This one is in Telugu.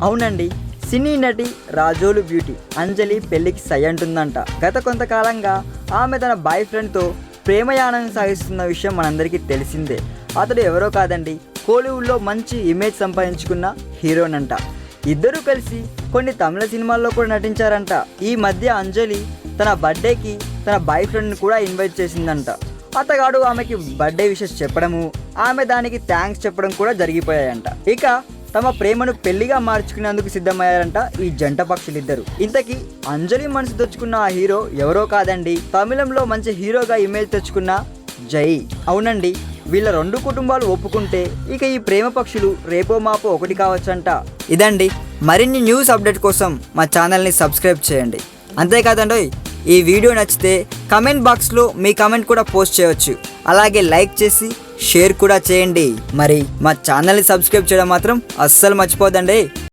అవునండి, సినీ నటి రాజోలు బ్యూటీ అంజలి పెళ్లికి సై అంటుందంట. గత కొంతకాలంగా ఆమె తన బాయ్ ఫ్రెండ్తో ప్రేమయానం సాగిస్తున్న విషయం మనందరికీ తెలిసిందే. అతడు ఎవరో కాదండి, కోలీవుడ్లో మంచి ఇమేజ్ సంపాదించుకున్న హీరోనంట. ఇద్దరూ కలిసి కొన్ని తమిళ సినిమాల్లో కూడా నటించారంట. ఈ మధ్య అంజలి తన బర్త్డేకి తన బాయ్ ఫ్రెండ్ని కూడా ఇన్వైట్ చేసిందంట. అతగాడు ఆమెకి బర్త్డే విషెస్ చెప్పడము, ఆమె దానికి థ్యాంక్స్ చెప్పడం కూడా జరిగిపోయాయంట. ఇక తమ ప్రేమను పెళ్లిగా మార్చుకునేందుకు సిద్ధమయ్యారంట ఈ జంట పక్షులిద్దరు. ఇంతకీ అంజలి మనసు తెచ్చుకున్న ఆ హీరో ఎవరో కాదండి, తమిళంలో మంచి హీరోగా ఇమేజ్ తెచ్చుకున్న జై. అవునండి, వీళ్ళ రెండు కుటుంబాలు ఒప్పుకుంటే ఇక ఈ ప్రేమ పక్షులు రేపో మాపో ఒకటి కావచ్చంట. ఇదండి, మరిన్ని న్యూస్ అప్డేట్ కోసం మా ఛానల్ని సబ్స్క్రైబ్ చేయండి. అంతేకాదండి, ఈ వీడియో నచ్చితే కమెంట్ బాక్స్లో మీ కమెంట్ కూడా పోస్ట్ చేయవచ్చు. అలాగే లైక్ చేసి షేర్ కూడా చేయండి. మరి మా ఛానల్ని సబ్స్క్రైబ్ చేయడం మాత్రం అస్సలు మర్చిపోదండి.